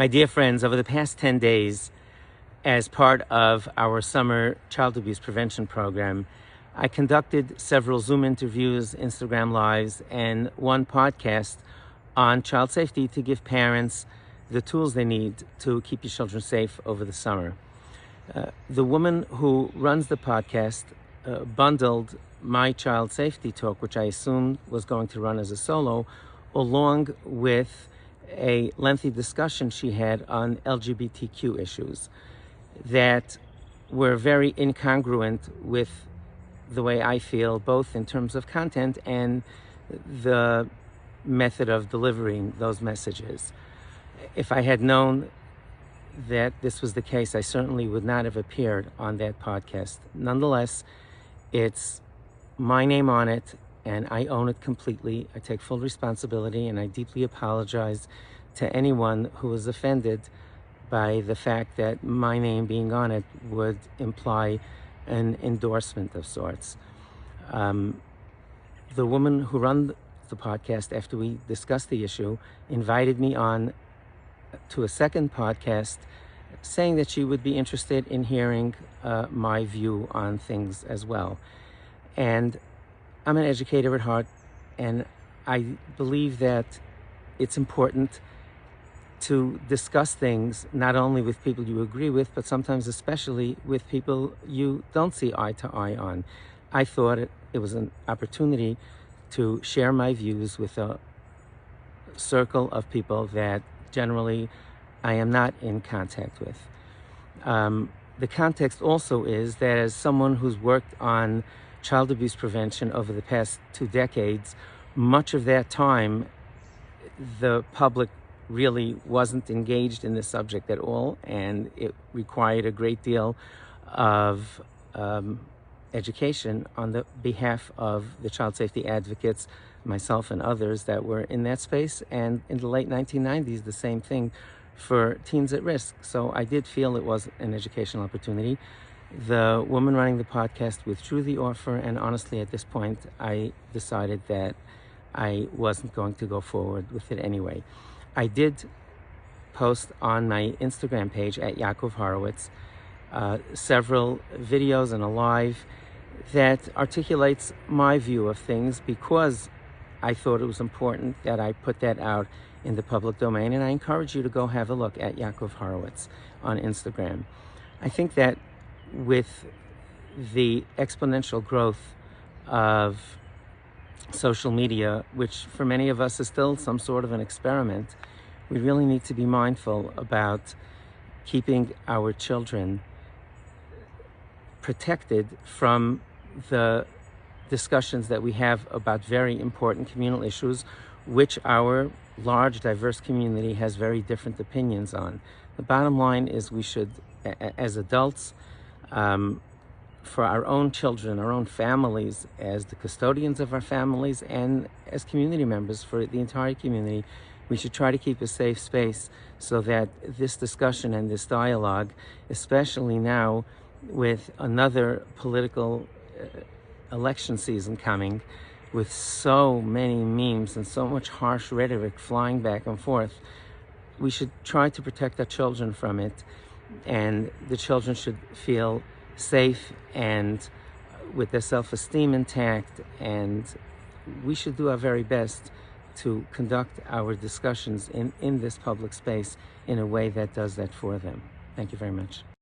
My dear friends, over the past 10 days, as part of our summer child abuse prevention program, I conducted several Zoom interviews, Instagram Lives, and one podcast on child safety to give parents the tools they need to keep your children safe over the summer. The woman who runs the podcast bundled my child safety talk, which I assumed was going to run as a solo, along with a lengthy discussion she had on LGBTQ issues that were very incongruent with the way I feel, both in terms of content and the method of delivering those messages. If I had known that this was the case, I certainly would not have appeared on that podcast. Nonetheless, it's my name on it, and I own it completely. I take full responsibility, and I deeply apologize to anyone who was offended by the fact that my name being on it would imply an endorsement of sorts. The woman who ran the podcast, after we discussed the issue, invited me on to a second podcast, saying that she would be interested in hearing my view on things as well. And I'm an educator at heart, and I believe that it's important to discuss things not only with people you agree with, but sometimes especially with people you don't see eye to eye on. I thought it was an opportunity to share my views with a circle of people that generally I am not in contact with. The context also is that as someone who's worked on child abuse prevention over the past 2 decades, much of that time the public really wasn't engaged in the subject at all, and it required a great deal of education on the behalf of the child safety advocates, myself and others that were in that space, and in the late 1990s, the same thing for teens at risk. So I did feel it was an educational opportunity. The woman running the podcast withdrew the offer, and honestly, at this point, I decided that I wasn't going to go forward with it anyway. I did post on my Instagram page at Yaakov Horowitz several videos and a live that articulates my view of things, because I thought it was important that I put that out in the public domain, and I encourage you to go have a look at Yaakov Horowitz on Instagram. I think that with the exponential growth of social media, which for many of us is still some sort of an experiment, we really need to be mindful about keeping our children protected from the discussions that we have about very important communal issues, which our large, diverse community has very different opinions on. The bottom line is we should, as adults, for our own children, our own families, as the custodians of our families, and as community members for the entire community, we should try to keep a safe space so that this discussion and this dialogue, especially now with another political election season coming, with so many memes and so much harsh rhetoric flying back and forth, we should try to protect our children from it, and the children should feel safe and with their self-esteem intact, and we should do our very best to conduct our discussions in this public space in a way that does that for them. Thank you very much.